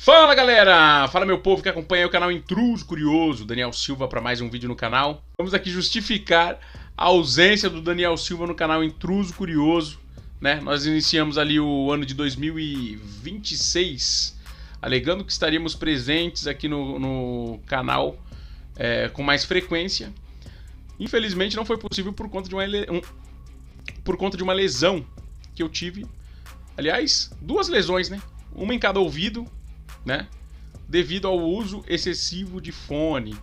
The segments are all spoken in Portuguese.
Fala galera, fala meu povo que acompanha o canal Intruso Curioso, Daniel Silva para mais um vídeo no canal. Vamos aqui justificar a ausência do Daniel Silva no canal Intruso Curioso, né? Nós iniciamos ali o ano de 2026, alegando que estaríamos presentes aqui no canal com mais frequência. Infelizmente não foi possível por conta de uma lesão que eu tive. Aliás, duas lesões, né? Uma em cada ouvido, né? Devido ao uso excessivo de fone,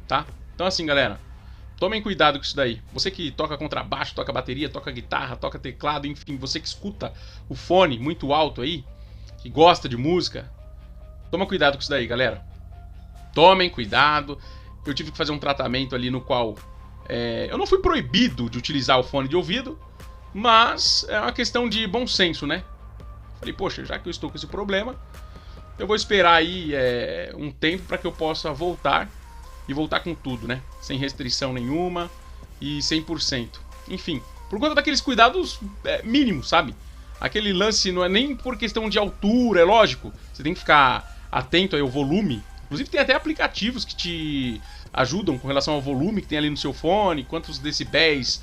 tá? Então assim, galera, tomem cuidado com isso daí. Você que toca contrabaixo, toca bateria, toca guitarra, toca teclado, enfim, você que escuta o fone muito alto aí, que gosta de música, toma cuidado com isso daí, galera. Tomem cuidado. Eu tive que fazer um tratamento ali no qual eu não fui proibido de utilizar o fone de ouvido, mas é uma questão de bom senso, né? Falei, poxa, já que eu estou com esse problema, eu vou esperar aí um tempo para que eu possa voltar e voltar com tudo, né? Sem restrição nenhuma e 100%. Enfim, por conta daqueles cuidados mínimos, sabe? Aquele lance não é nem por questão de altura, é lógico. Você tem que ficar atento aí ao volume. Inclusive tem até aplicativos que te ajudam com relação ao volume que tem ali no seu fone, quantos decibéis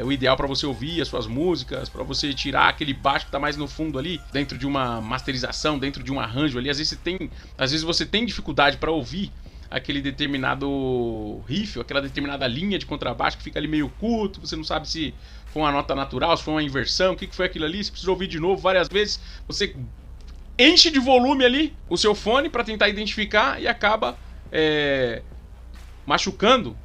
o ideal para você ouvir as suas músicas, para você tirar aquele baixo que tá mais no fundo ali, dentro de uma masterização, dentro de um arranjo ali. Às vezes você tem dificuldade para ouvir aquele determinado riff, aquela determinada linha de contrabaixo que fica ali meio curto, você não sabe se foi uma nota natural, se foi uma inversão, o que foi aquilo ali, você precisa ouvir de novo várias vezes, você enche de volume ali o seu fone para tentar identificar e acaba machucando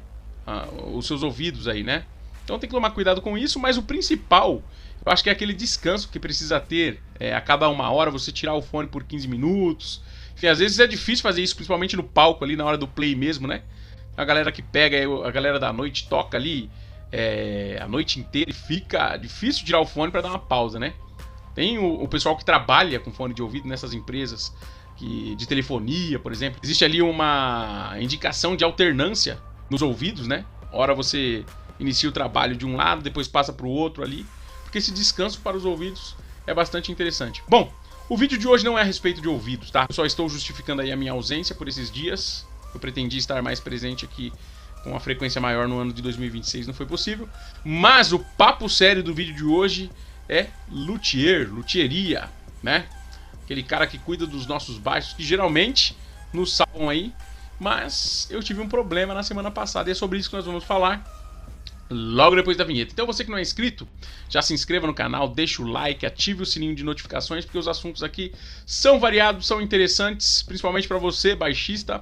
os seus ouvidos aí, né? Então tem que tomar cuidado com isso, mas o principal, eu acho que é aquele descanso que precisa ter a cada uma hora, você tirar o fone por 15 minutos. Enfim, às vezes é difícil fazer isso, principalmente no palco ali, na hora do play mesmo, né? A galera que pega, a galera da noite toca ali a noite inteira e fica difícil tirar o fone para dar uma pausa, né? Tem o pessoal que trabalha com fone de ouvido nessas empresas de telefonia, por exemplo. Existe ali uma indicação de alternância nos ouvidos, né? Ora você inicia o trabalho de um lado, depois passa para o outro ali, porque esse descanso para os ouvidos é bastante interessante. Bom, o vídeo de hoje não é a respeito de ouvidos, tá? Eu só estou justificando aí a minha ausência por esses dias. Eu pretendi estar mais presente aqui com uma frequência maior no ano de 2026, não foi possível. Mas o papo sério do vídeo de hoje é luthieria, né? Aquele cara que cuida dos nossos baixos, que geralmente nos salvam aí. Mas eu tive um problema na semana passada e é sobre isso que nós vamos falar logo depois da vinheta. Então você que não é inscrito, já se inscreva no canal, deixa o like, ative o sininho de notificações, porque os assuntos aqui são variados, são interessantes, principalmente para você baixista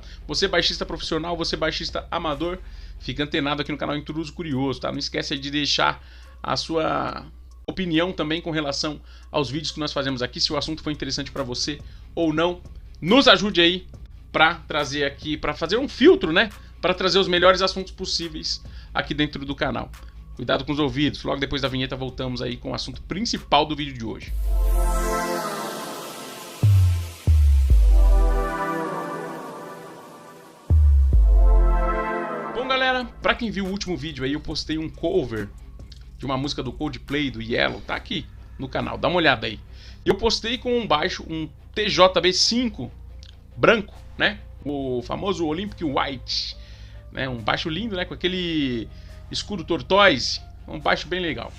profissional, você baixista amador. Fica antenado aqui no canal Intruso Curioso, tá? Não esquece aí de deixar a sua opinião também com relação aos vídeos que nós fazemos aqui, se o assunto foi interessante para você ou não. Nos ajude aí para trazer aqui, para fazer um filtro, né? Para trazer os melhores assuntos possíveis aqui dentro do canal. Cuidado com os ouvidos. Logo depois da vinheta voltamos aí com o assunto principal do vídeo de hoje. Bom, galera, para quem viu o último vídeo aí, eu postei um cover de uma música do Coldplay, do Yellow, tá aqui no canal, dá uma olhada aí. Eu postei com um baixo, um TJB5 branco, né? O famoso Olympic White, né? Um baixo lindo, né? Com aquele escudo tortoise, um baixo bem legal.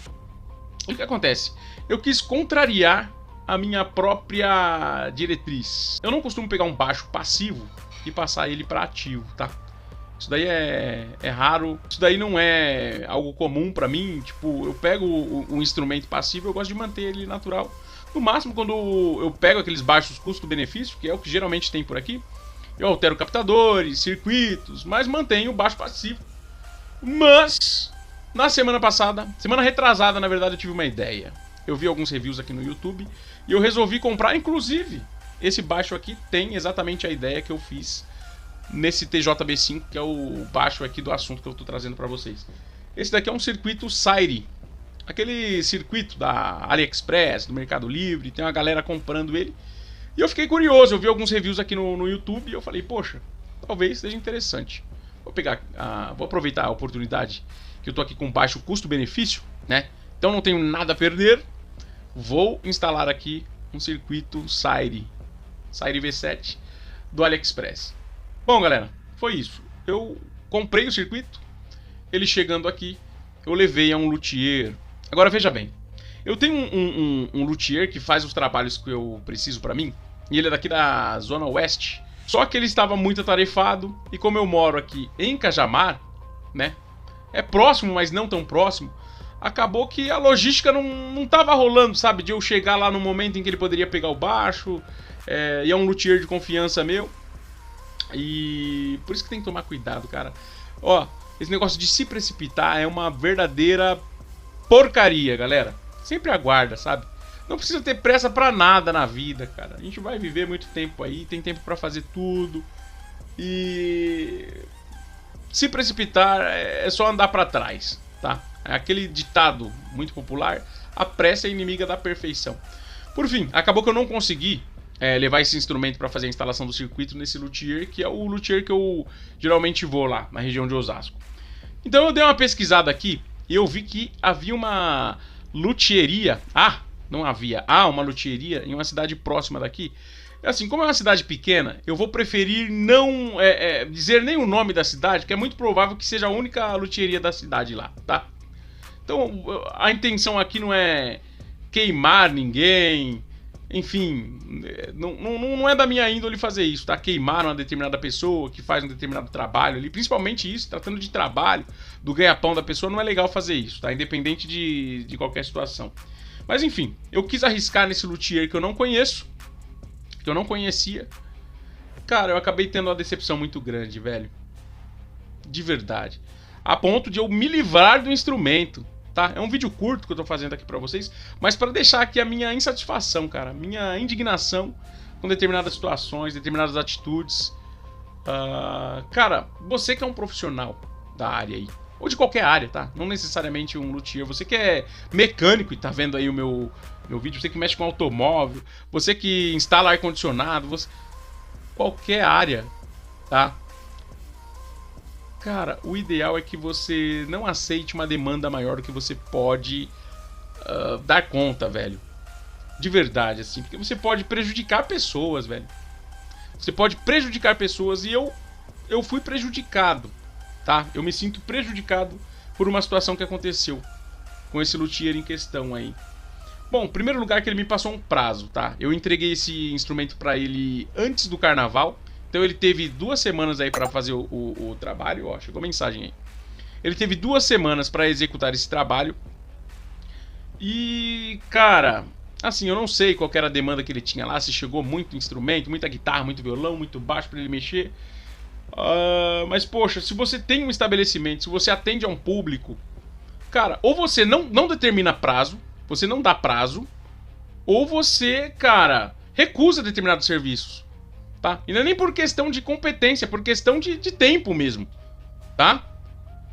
E o que acontece? Eu quis contrariar a minha própria diretriz. Eu não costumo pegar um baixo passivo e passar ele para ativo, tá? Isso daí é raro, isso daí não é algo comum pra mim. Tipo, eu pego um instrumento passivo, eu gosto de manter ele natural. No máximo, quando eu pego aqueles baixos custo-benefício, que é o que geralmente tem por aqui, eu altero captadores, circuitos, mas mantenho o baixo passivo. Mas, na semana passada, semana retrasada, na verdade, eu tive uma ideia. Eu vi alguns reviews aqui no YouTube e eu resolvi comprar, inclusive, esse baixo aqui tem exatamente a ideia que eu fiz nesse TJB5, que é o baixo aqui do assunto que eu tô trazendo para vocês. Esse daqui é um circuito Sairi, aquele circuito da AliExpress, do Mercado Livre, tem uma galera comprando ele. E eu fiquei curioso, eu vi alguns reviews aqui no YouTube e eu falei, poxa, talvez seja interessante. Vou aproveitar a oportunidade que eu tô aqui com baixo custo-benefício, né? Então não tenho nada a perder. Vou instalar aqui um circuito Sairi Sairi V7 do AliExpress. Bom, galera, foi isso. Eu comprei o circuito, ele chegando aqui, eu levei a um luthier. Agora veja bem, eu tenho um luthier que faz os trabalhos que eu preciso pra mim, e ele é daqui da Zona Oeste. Só que ele estava muito atarefado, e como eu moro aqui em Cajamar, né, é próximo, mas não tão próximo, acabou que a logística não tava rolando, sabe, de eu chegar lá no momento em que ele poderia pegar o baixo, e é um luthier de confiança meu, e por isso que tem que tomar cuidado, cara. Ó, esse negócio de se precipitar é uma verdadeira porcaria, galera. Sempre aguarda, sabe? Não precisa ter pressa pra nada na vida, cara. A gente vai viver muito tempo aí, tem tempo pra fazer tudo. E se precipitar é só andar pra trás, tá? É aquele ditado muito popular: a pressa é inimiga da perfeição. Por fim, acabou que eu não consegui levar esse instrumento pra fazer a instalação do circuito nesse luthier, que é o luthier que eu geralmente vou lá, na região de Osasco. Então eu dei uma pesquisada aqui e eu vi que havia uma luthieria. Uma luthieria em uma cidade próxima daqui. Assim, como é uma cidade pequena, eu vou preferir não dizer nem o nome da cidade, que é muito provável que seja a única luthieria da cidade lá, tá? Então, a intenção aqui não é queimar ninguém, enfim, não é da minha índole fazer isso, tá? Queimar uma determinada pessoa que faz um determinado trabalho ali, principalmente isso, tratando de trabalho, do ganha-pão da pessoa, não é legal fazer isso, tá? Independente de qualquer situação. Mas enfim, eu quis arriscar nesse luthier que eu não conheço, que eu não conhecia. Cara, eu acabei tendo uma decepção muito grande, velho. De verdade. A ponto de eu me livrar do instrumento, tá? É um vídeo curto que eu tô fazendo aqui pra vocês, mas pra deixar aqui a minha insatisfação, cara. Minha indignação com determinadas situações, determinadas atitudes. Cara, você que é um profissional da área aí, ou de qualquer área, tá? Não necessariamente um luthier. Você que é mecânico e tá vendo aí o meu vídeo, você que mexe com automóvel, você que instala ar-condicionado, qualquer área, tá? Cara, o ideal é que você não aceite uma demanda maior do que você pode dar conta, velho. De verdade, assim. Porque você pode prejudicar pessoas, velho. Você pode prejudicar pessoas e eu fui prejudicado, tá? Eu me sinto prejudicado por uma situação que aconteceu com esse luthier em questão aí. Bom, em primeiro lugar que ele me passou um prazo, tá? Eu entreguei esse instrumento pra ele antes do carnaval. Então ele teve 2 semanas aí pra fazer o trabalho. Ó, chegou mensagem aí. Ele teve 2 semanas pra executar esse trabalho. E, cara, assim, eu não sei qual era a demanda que ele tinha lá. Se chegou muito instrumento, muita guitarra, muito violão, muito baixo pra ele mexer. Mas, poxa, se você tem um estabelecimento, se você atende a um público, cara, ou você não determina prazo, você não dá prazo, ou você, cara, recusa determinados serviços. Tá? E não é nem por questão de competência, é por questão de tempo mesmo, tá?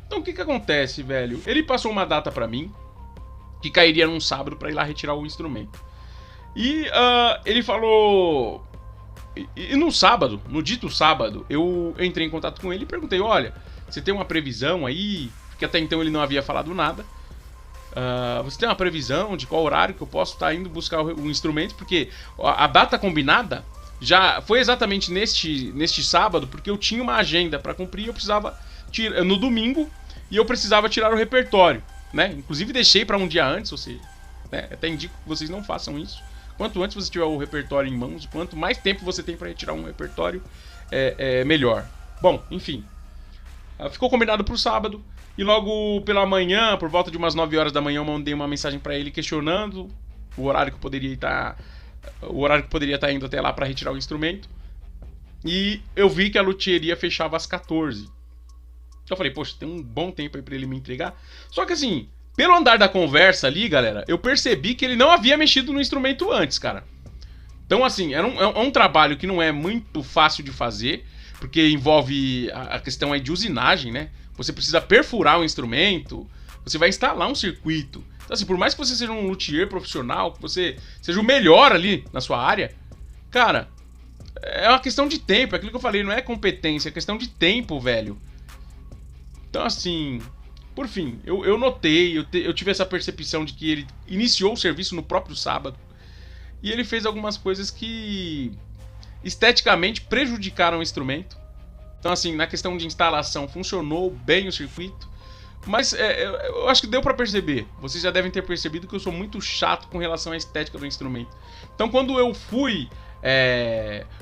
Então o que acontece, velho? Ele passou uma data pra mim, que cairia num sábado pra ir lá retirar o instrumento. E ele falou... E no sábado, no dito sábado, eu entrei em contato com ele e perguntei: olha, você tem uma previsão aí? Porque até então ele não havia falado nada. Você tem uma previsão de qual horário que eu posso estar indo buscar o instrumento? Porque a data combinada já foi exatamente neste sábado, porque eu tinha uma agenda para cumprir, eu precisava tirar no domingo e eu precisava tirar o repertório, né? Inclusive deixei para um dia antes, ou seja, né? Até indico que vocês não façam isso. Quanto antes você tiver o repertório em mãos, quanto mais tempo você tem para retirar um repertório, melhor. Bom, enfim, ficou combinado para o sábado e logo pela manhã, por volta de umas 9 horas da manhã, eu mandei uma mensagem para ele questionando o horário que eu poderia estar indo até lá para retirar o instrumento. E eu vi que a luthieria fechava às 14. Então eu falei, poxa, tem um bom tempo aí para ele me entregar. Só que assim, pelo andar da conversa ali, galera, eu percebi que ele não havia mexido no instrumento antes, cara. Então assim, é um trabalho que não é muito fácil de fazer, porque envolve a questão aí de usinagem, né? Você precisa perfurar o instrumento, você vai instalar um circuito. Então assim, por mais que você seja um luthier profissional, que você seja o melhor ali na sua área, cara, é uma questão de tempo, é aquilo que eu falei, não é competência, é questão de tempo, velho. Então assim, por fim, eu notei, eu tive essa percepção de que ele iniciou o serviço no próprio sábado. E ele fez algumas coisas que esteticamente prejudicaram o instrumento. Então, assim, na questão de instalação, funcionou bem o circuito. Mas eu acho que deu pra perceber. Vocês já devem ter percebido que eu sou muito chato com relação à estética do instrumento. Então, quando eu fui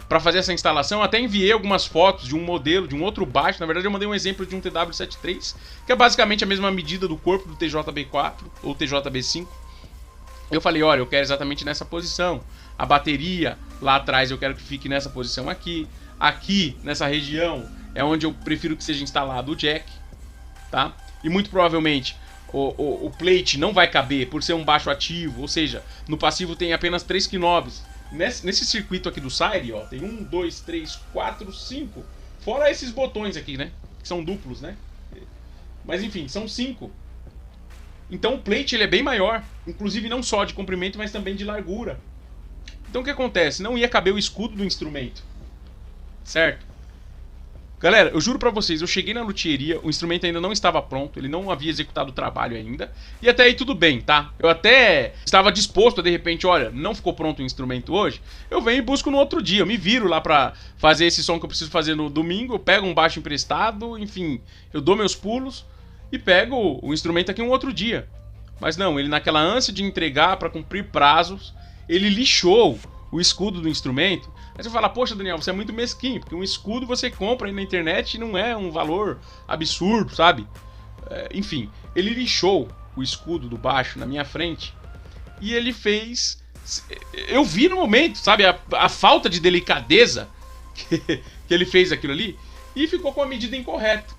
pra fazer essa instalação, eu até enviei algumas fotos de um modelo, de um outro baixo. Na verdade, eu mandei um exemplo de um TW73, que é basicamente a mesma medida do corpo do TJB4 ou TJB5. Eu falei, olha, eu quero exatamente nessa posição. A bateria lá atrás eu quero que fique nessa posição aqui. Aqui, nessa região, é onde eu prefiro que seja instalado o jack, tá? E muito provavelmente o plate não vai caber por ser um baixo ativo, ou seja, no passivo tem apenas 3 knobs. Nesse circuito aqui do Sire, ó, tem 1, 2, 3, 4, 5. Fora esses botões aqui, né? Que são duplos, né? Mas enfim, são 5. Então o plate ele é bem maior, inclusive não só de comprimento, mas também de largura. Então o que acontece? Não ia caber o escudo do instrumento. Certo? Galera, eu juro pra vocês, eu cheguei na luthieria, o instrumento ainda não estava pronto, ele não havia executado o trabalho ainda, e até aí tudo bem, tá? Eu até estava disposto a, de repente, olha, não ficou pronto o instrumento hoje, eu venho e busco no outro dia, eu me viro lá pra fazer esse som que eu preciso fazer no domingo, eu pego um baixo emprestado, enfim, eu dou meus pulos e pego o instrumento aqui um outro dia. Mas não, ele naquela ânsia de entregar pra cumprir prazos, ele lixou o escudo do instrumento. Aí você fala, poxa Daniel, você é muito mesquinho, porque um escudo você compra aí na internet e não é um valor absurdo, sabe? Enfim, ele lixou o escudo do baixo na minha frente e ele fez... Eu vi no momento, sabe, a falta de delicadeza que ele fez aquilo ali e ficou com a medida incorreta,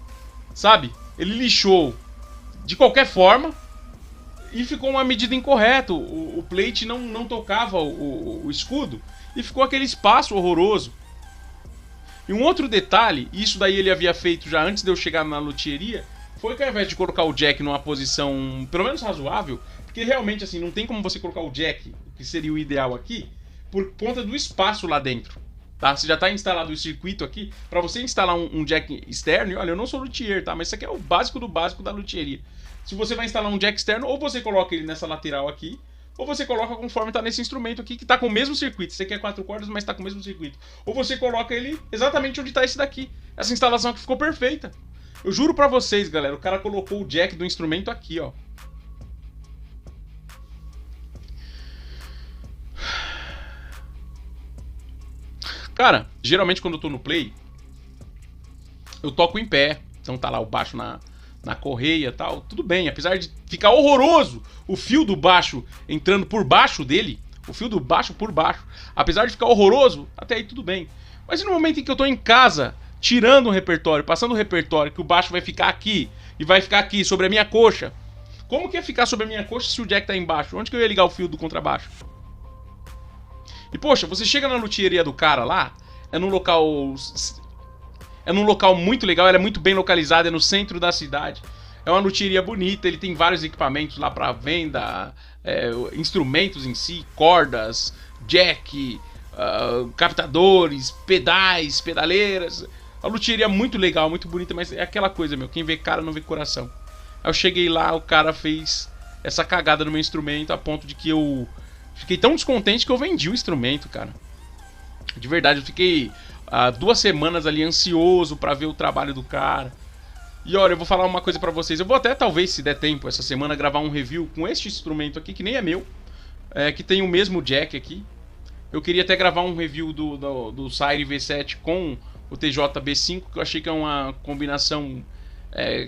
sabe? Ele lixou de qualquer forma e ficou uma medida incorreta. O plate não tocava o escudo e ficou aquele espaço horroroso. E um outro detalhe, isso daí ele havia feito já antes de eu chegar na luthieria, foi que ao invés de colocar o jack numa posição pelo menos razoável, porque realmente assim não tem como você colocar o jack, que seria o ideal aqui, por conta do espaço lá dentro. Tá? Você já está instalado o circuito aqui, para você instalar um jack externo, e olha, eu não sou luthier, tá? Mas isso aqui é o básico do básico da luthieria. Se você vai instalar um jack externo, ou você coloca ele nessa lateral aqui, ou você coloca conforme está nesse instrumento aqui, que está com o mesmo circuito. Você quer 4 cordas, mas está com o mesmo circuito. Ou você coloca ele exatamente onde está esse daqui. Essa instalação aqui ficou perfeita. Eu juro pra vocês, galera, o cara colocou o jack do instrumento aqui, ó. Cara, geralmente quando eu tô no play, eu toco em pé. Então tá lá o baixo na correia e tal, tudo bem, apesar de ficar horroroso o fio do baixo entrando por baixo dele, o fio do baixo por baixo, apesar de ficar horroroso, até aí tudo bem. Mas no momento em que eu tô em casa, tirando o repertório, passando o repertório, que o baixo vai ficar aqui, e vai ficar aqui, sobre a minha coxa, como que ia ficar sobre a minha coxa se o jack tá embaixo? Onde que eu ia ligar o fio do contrabaixo? E poxa, você chega na luthieria do cara lá, é num local muito legal, ela é muito bem localizada, é no centro da cidade. É uma luthieria bonita, ele tem vários equipamentos lá para venda, instrumentos em si, cordas, jack, captadores, pedais, pedaleiras. A luthieria é muito legal, muito bonita, mas é aquela coisa, meu, quem vê cara não vê coração. Aí eu cheguei lá, o cara fez essa cagada no meu instrumento a ponto de que eu fiquei tão descontente que eu vendi o instrumento, cara. De verdade, eu fiquei 2 semanas ali ansioso pra ver o trabalho do cara. E olha, eu vou falar uma coisa pra vocês. Eu vou até, talvez, se der tempo, essa semana, gravar um review com este instrumento aqui, que nem é meu, que tem o mesmo jack aqui. Eu queria até gravar um review do Sire V7 com o TJB5, que eu achei que é uma combinação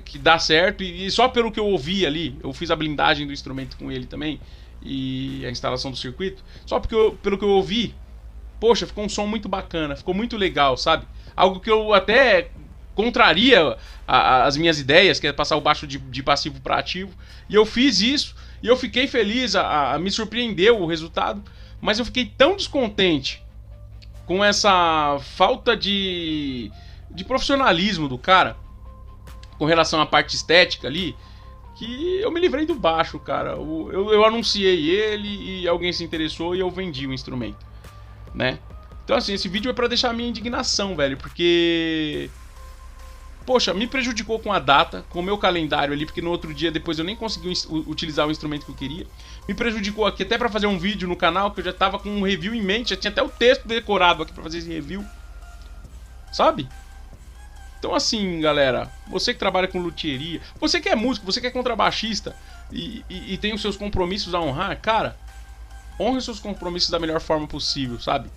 que dá certo. E só pelo que eu ouvi ali, eu fiz a blindagem do instrumento com ele também, e a instalação do circuito. Só pelo que eu ouvi, poxa, ficou um som muito bacana, ficou muito legal, sabe? Algo que eu até contraria as minhas ideias, que é passar o baixo de passivo para ativo. E eu fiz isso, e eu fiquei feliz, me surpreendeu o resultado. Mas eu fiquei tão descontente com essa falta de profissionalismo do cara, com relação à parte estética ali, que eu me livrei do baixo, cara. Eu anunciei ele, e alguém se interessou, e eu vendi o instrumento, né? Então assim, esse vídeo é pra deixar a minha indignação, velho, porque... poxa, me prejudicou com a data, com o meu calendário ali, porque no outro dia depois eu nem consegui utilizar o instrumento que eu queria. Me prejudicou aqui até pra fazer um vídeo no canal, que eu já tava com um review em mente, já tinha até o texto decorado aqui pra fazer esse review. Sabe? Então assim, galera, você que trabalha com luthieria, você que é músico, você que é contrabaixista e tem os seus compromissos a honrar, cara, honre os seus compromissos da melhor forma possível, sabe?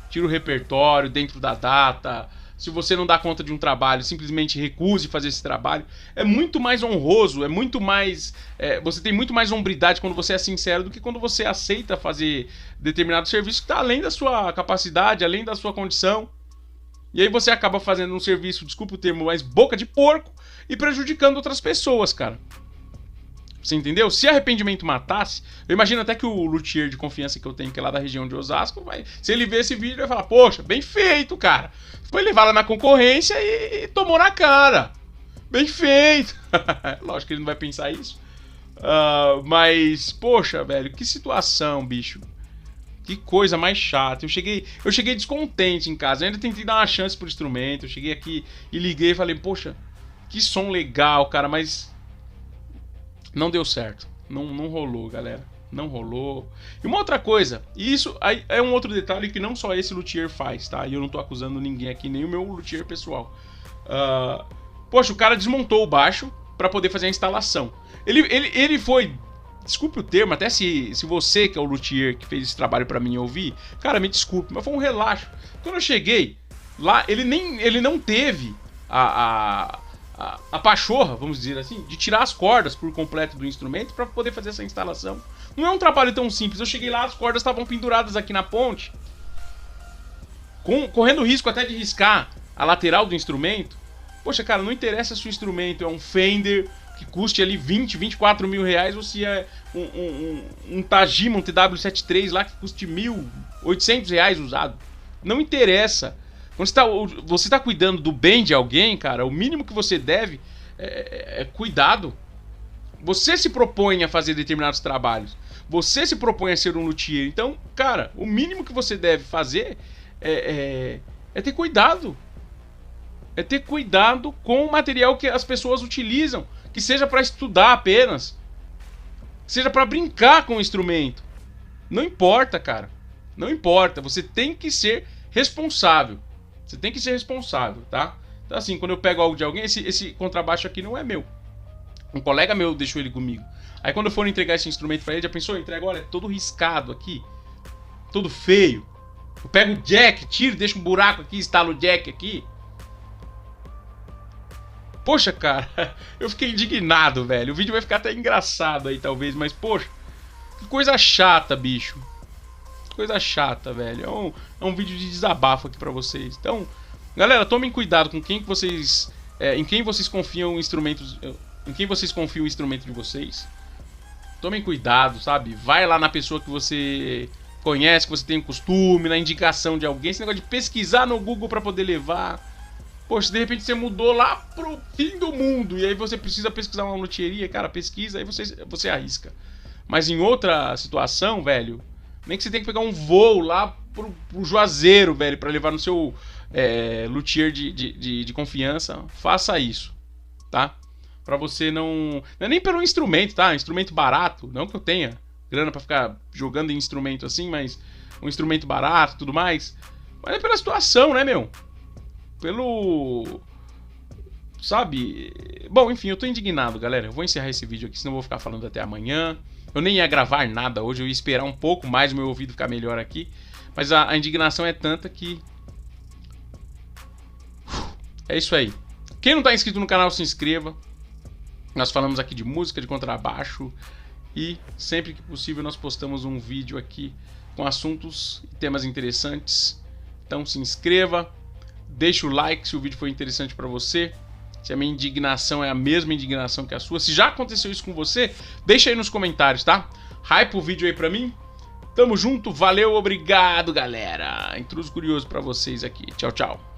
Tira o repertório dentro da data. Se você não dá conta de um trabalho, simplesmente recuse fazer esse trabalho. É muito mais honroso, é muito mais... você tem muito mais hombridade quando você é sincero do que quando você aceita fazer determinado serviço que está além da sua capacidade, além da sua condição. E aí você acaba fazendo um serviço, desculpa o termo, mas boca de porco e prejudicando outras pessoas, cara. Você entendeu? Se arrependimento matasse, eu imagino até que o luthier de confiança que eu tenho, que é lá da região de Osasco, se ele ver esse vídeo, ele vai falar, poxa, bem feito, cara. Foi levar lá na concorrência e tomou na cara. Bem feito. Lógico que ele não vai pensar isso. Mas, poxa, velho, que situação, bicho. Que coisa mais chata. Eu cheguei descontente em casa. Eu ainda tentei dar uma chance pro instrumento. Eu cheguei aqui e liguei e falei, poxa, que som legal, cara, mas... não deu certo, não rolou, galera, não rolou. E uma outra coisa, e isso aí é um outro detalhe que não só esse luthier faz, tá? E eu não tô acusando ninguém aqui, nem o meu luthier pessoal. Poxa, o cara desmontou o baixo pra poder fazer a instalação. Ele foi, desculpe o termo, até se você que é o luthier que fez esse trabalho pra mim ouvir, cara, me desculpe, mas foi um relaxo. Quando eu cheguei lá, ele não teve a pachorra, vamos dizer assim, de tirar as cordas por completo do instrumento para poder fazer essa instalação. Não é um trabalho tão simples. Eu cheguei lá, as cordas estavam penduradas aqui na ponte, correndo risco até de riscar a lateral do instrumento. Poxa, cara, não interessa se o instrumento é um Fender que custe ali 20, 24 mil reais ou se é um Tajima, um TW73 lá que custe 1.800 reais usado. Não interessa. Quando você tá cuidando do bem de alguém, cara, o mínimo que você deve é cuidado. Você se propõe a fazer determinados trabalhos. Você se propõe a ser um luthier. Então, cara, o mínimo que você deve fazer é ter cuidado. É ter cuidado com o material que as pessoas utilizam. Que seja para estudar apenas. Que seja para brincar com o instrumento. Não importa, cara. Não importa. Você tem que ser responsável. Você tem que ser responsável, tá? Então assim, quando eu pego algo de alguém, esse contrabaixo aqui não é meu. Um colega meu deixou ele comigo. Aí quando eu for entregar esse instrumento pra ele, já pensou? Eu entrego, olha, todo riscado aqui. Todo feio. Eu pego o jack, tiro, deixo um buraco aqui, instalo o jack aqui. Poxa, cara, eu fiquei indignado, velho. O vídeo vai ficar até engraçado aí, talvez, mas poxa, que coisa chata, bicho. Coisa chata, velho. É um vídeo de desabafo aqui pra vocês. Então, galera, tomem cuidado com quem que vocês... em quem vocês confiam instrumentos... Em quem vocês confiam o instrumento de vocês. Tomem cuidado, sabe? Vai lá na pessoa que você conhece, que você tem costume, na indicação de alguém. Esse negócio de pesquisar no Google pra poder levar. Poxa, de repente você mudou lá pro fim do mundo. E aí você precisa pesquisar uma luthieria. Cara, pesquisa, aí você arrisca. Mas em outra situação, velho... Nem que você tenha que pegar um voo lá pro Juazeiro, velho, pra levar no seu luthier de confiança. Faça isso, tá? Pra você não... Não é nem pelo instrumento, tá? Instrumento barato. Não que eu tenha grana pra ficar jogando em instrumento assim, mas... Um instrumento barato e tudo mais. Mas é pela situação, né, meu? Pelo... Sabe? Bom, enfim, eu tô indignado, galera. Eu vou encerrar esse vídeo aqui, senão eu vou ficar falando até amanhã. Eu nem ia gravar nada hoje, eu ia esperar um pouco mais o meu ouvido ficar melhor aqui. Mas a indignação é tanta que... É isso aí. Quem não tá inscrito no canal, se inscreva. Nós falamos aqui de música, de contrabaixo. E sempre que possível nós postamos um vídeo aqui com assuntos e temas interessantes. Então se inscreva, deixa o like se o vídeo foi interessante pra você. Se a minha indignação é a mesma indignação que a sua. Se já aconteceu isso com você, deixa aí nos comentários, tá? Hype o vídeo aí pra mim. Tamo junto, valeu, obrigado, galera. Intruso curioso pra vocês aqui. Tchau, tchau.